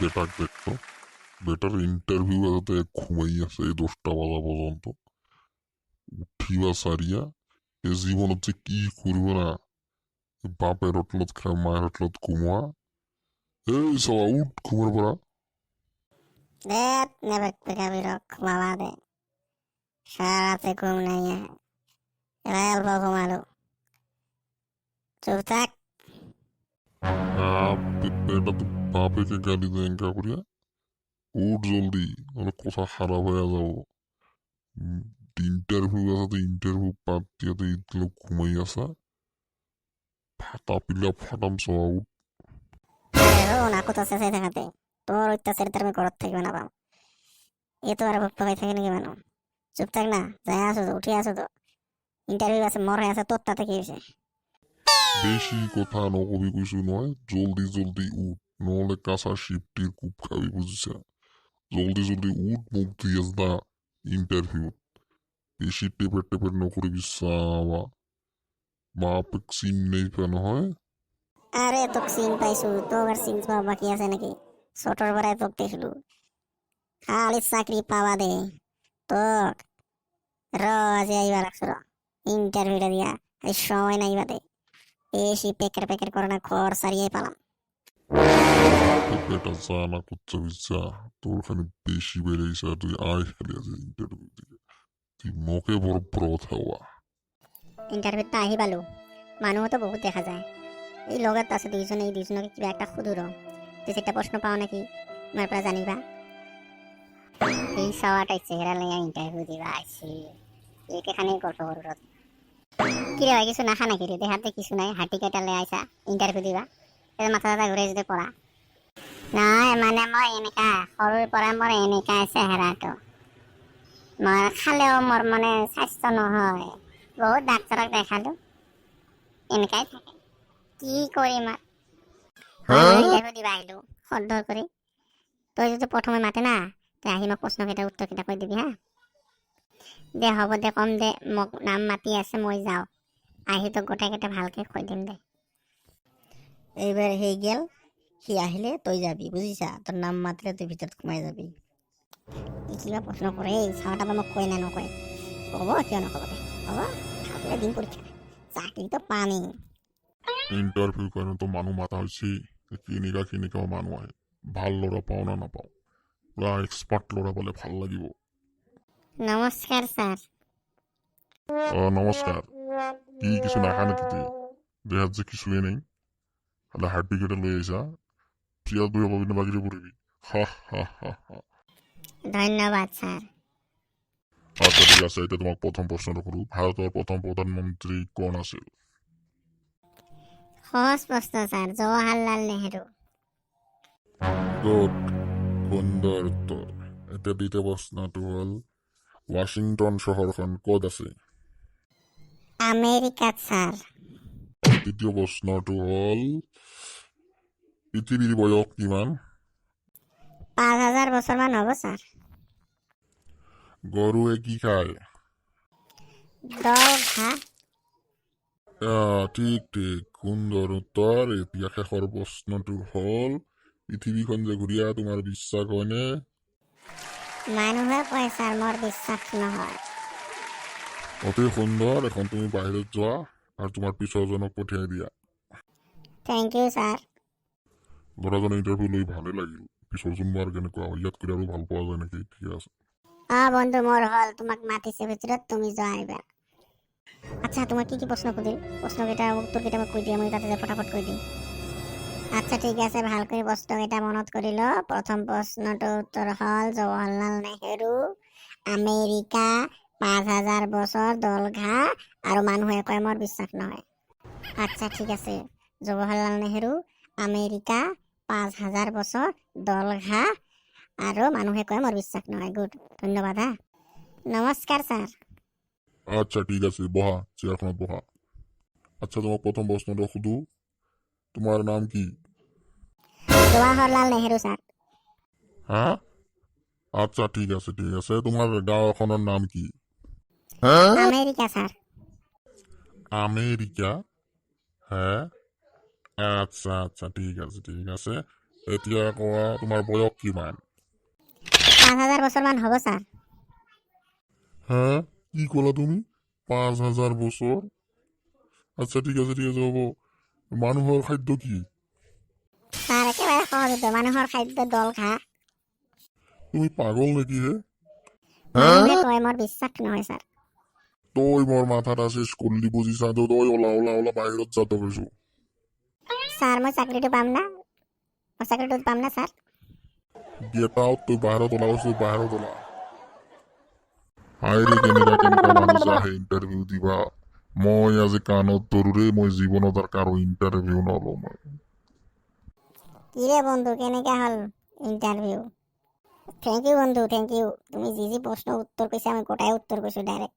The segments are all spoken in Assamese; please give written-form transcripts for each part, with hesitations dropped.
বেটাক দেখতো বেটার ইন্টারভিউ এতে ঘুমাই আছে এই 10টা বাজা পর্যন্ত উঠিবা সারিয়া এ জীবন হচ্ছে কি করবো না বাপের হোটেলত খায় মায়ের হোটেলত ঘুমোয়া এই সবা উঠ ঘুমের পড়া দেখ নেবে বিরক মামা দে সারাতে ঘুম নাই এবার অল্প ঘুমালো চুপ থাক বেটা তো বাপেকে গালি দেয় এঙ্কা করিয়া উঠ জলদি অনেক কথা খারাপ হয়ে যাবো ইন্টারভিউ আছে তো ইন্টারভিউ বাদ দিয়ে তো ইতলো ঘুমাই আসা ফাটা পিলা ফাটাম সবা উঠ না কোথাও শেষে থাকাতে তোর অত্যাচারিত আমি ঘরত থাকবে না পাম এ তো আর ভক্ত হয়ে থাকে নাকি মানু চুপ থাক না যাই আসো তো উঠে আসো তো ইন্টারভিউ আছে মরে আছে তোর তাতে কি হয়েছে বেশি কথা নকবি কিছু নয় জলদি জলদি উঠ নহলে কাঁচা শিপটির কূপ খাবি বুঝিস জলদি জলদি উঠ মুখ দিয়ে দা ইন্টারভিউ বেশি টেপের টেপের নকরিবি সাবা বাপ সিন নেই কেন হয় আরে তোক সিং পাইছো তো আর সিং পাওয়া বাকি আছে নাকি ছোটর বেড়ায় তোক দেখলু খালি চাকরি পাওয়া দে তোক রোজ আইবা লাগছো ইন্টারভিউটা দিয়া এই সময় নাই বাদে বেশি পেকের পেকের করে না ঘর সারিয়ে পালাম বেটা যা না করতে যা তোর খালি বেশি বেড়েছে আর তুই আয় খালি আছে ইন্টারভিউ দিকে তুই মুখে বড় বড় কথা হওয়া ইন্টারভিউ তো আহি পালো মানুহ তো বহুত দেখা যায় এই লগত আছে দুইজনে এই দুইজনকে কিবা একটা সুধুর যে সেটা প্রশ্ন পাও নাকি আমার পৰা জানিবা এই সাওয়াটাই চেহারা লইয়া ইন্টারভিউ দিবা আইছি একে খানে গল্প করুর কিরে ভাই কিছু নাখা নাকি রে দেখাতে কিছু নাই হাঁটি কাটা লে আইসা ইন্টারভিউ দিবা এর মাথা ব্যথা ঘুরে যদি পড়া নাই মানে মই এনেকা সৰুৰ পৰা মোৰ এনেকা চেহেৰাটো মই খালেও মোৰ মানে স্বাস্থ্য নহয় বহুত ডাক্তৰক দেখালো এনেকাই থাকে কি কৰিম আৰু ইন্টাৰভিউ দিবা আহিলো সদ্দৰ কৰি তই যদি প্ৰথমে মাতে না তে আহি মোক প্ৰশ্নকেইটাৰ উত্তৰকেইটা কৈ দিবি হা দে হ'ব দে কম দে মোক নাম মাতি আছে মই যাওঁ আহি তোক গোটেইকেইটা ভালকে কৈ দিম দে এইবার হয়ে গেল সি আহিলে তুই যাবি বুঝিছা তোর নাম মাতলে তুই ভিতর ঘুমাই যাবি ই কিবা প্ৰশ্ন কৰে এই চাওঁটা মোক কয় না নকয় হ'ব কিয় নক'ব দে হ'ব ভালকে দিম পৰীক্ষা চাকৰি তো পামেই ইন্টারভিউ কেন তো মানুষ মাথা হয়েছি কিনিকা মানুষ আহে ভাল লড়া পাও না না পাও পুরা এক্সপার্ট লড়া বলে ভাল লাগিব নমস্কাৰ স্যার নমস্কার কি কিছু নাখা নাকি তুই দেহাত যে কিছুই নেই তাহলে হাড্ডি কেটে লই আইসা চেয়ার দুই পাবি না বাগিরে পড়বি হা হা হা হা ধন্যবাদ স্যার আচ্ছা ঠিক আছে এটা তোমাকে প্রথম প্রশ্নটা করু ভারতের প্রথম প্রধানমন্ত্রী কোন আছিল সহজ প্ৰশ্ন স্যাৰ জৱাহৰলাল নেহৰু গুড সুন্দৰ উত্তৰ এটা দ্বিতীয় প্ৰশ্নটো হল ওয়াশিংটন শহৰখন ক'ত আছে আমেৰিকাত স্যাৰ তৃতীয় প্ৰশ্নটো হল পৃথিবীৰ বয়স কিমান 5000 বছৰ মান হ'ব স্যাৰ গৰুয়ে কি খায় দল ঘাঁহ ঠিক ঠিক সুন্দৰ উত্তৰ এতিয়া শেষৰ প্ৰশ্নটো হল পৃথিৱীখন যে ঘূৰিয়া তোমাৰ বিশ্বাস হয়নে মানুহে কয় স্যাৰ মোৰ বিশ্বাস নহয় অতি সুন্দৰ এখন তুমি বাহিৰত যোৱা আৰু তোমাৰ পিছৰজনক পঠিয়াই দিয়া থেংক ইউ স্যাৰ ল'ৰাজনে ইণ্টাৰভিউ লৈ ভালে লাগিল পিছৰজন মোৰ কেনেকুৱা ইয়াত কৰি আৰু ভাল পোৱা যায় নেকি ঠিক আছে বন্ধু মোৰ হল তোমাক মাতিছে ভিতৰত তুমি যোৱা আহিবা আচ্ছা তোমাক কি কি প্ৰশ্ন সুধিল প্ৰশ্নকেইটা উত্তৰকেইটা মোক কৈ দিয়া মই তাতে ফটাফট কৈ দিম আচ্ছা ঠিক আছে ভালকৈ প্ৰশ্নকেইটা মনত কৰি ল প্ৰথম প্ৰশ্নটোৰ উত্তৰ হল জৱাহৰলাল নেহৰু আমেৰিকা 5000 বছৰ দল ঘাঁহ আৰু মানুহে কয় মোৰ বিশ্বাস নহয় আচ্ছা ঠিক আছে জৱাহৰলাল নেহৰু আমেৰিকা 5000 বছৰ দল ঘাঁহ আৰু মানুহে কয় মোৰ বিশ্বাস নহয় গুড ধন্যবাদ হা নমস্কাৰ স্যাৰ আচ্ছা ঠিক আছে বহা চেয়াৰখনত বহা আচ্ছা তোমাক প্ৰথম প্ৰশ্নটা শুধু তোমাৰ নাম কি জৱাহৰলাল নেহৰু স্যাৰ হ্যাঁ আচ্ছা ঠিক আছে তোমাৰ গাঁও এখনেৰ নাম কি আমেৰিকা স্যাৰ আমেৰিকা হ্যাঁ আচ্ছা আচ্ছা ঠিক আছে এতিয়া কোৱা তোমাৰ বয়স কিমান? 5,000 বছৰমান হ'ব ছাৰ। হা কি ক'লা তুমি? 5,000 বছৰ? আচ্ছা ঠিক আছে হ'ব। মানুহৰ খাদ্য কি? ছাৰ একেবাৰে সহজ উত্তৰ, মানুহৰ খাদ্য দল ঘাঁহ। তুমি পাগল নেকি হে? মানুহে কয়, মোৰ বিশ্বাস নহয় ছাৰ। তই মোৰ মাথাটা শেষ কৰলি বুঝিছা তো, তই ওলা বাহিৰত যাতে কৈছো। ছাৰ মই চাকৰিটো পাম না? মই চাকৰিটো পাম না ছাৰ? গেট আউট, তুই বাহিৰত ওলা কৈছো, বাহিৰত ওলা। হাইৰে কেনেকা মানুহ আহে ইণ্টাৰভিউ দিবা। মই আজি কাণত ধৰোৰে, মই জীৱনত আৰু কাৰো ইণ্টাৰভিউ নলওঁ মই। কিৰে বন্ধু কেনেকা হল ইন্টাৰভিউ? থ্যাংক ইউ বন্ধু, থ্যাংক ইউ। তুমি যি যি প্ৰশ্ন উত্তৰ কৈছা আমি গোটাই উত্তৰ কৈছো ডাইৰেক্ট।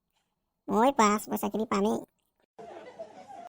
মই পাছ, মই চাকৰি পামেই।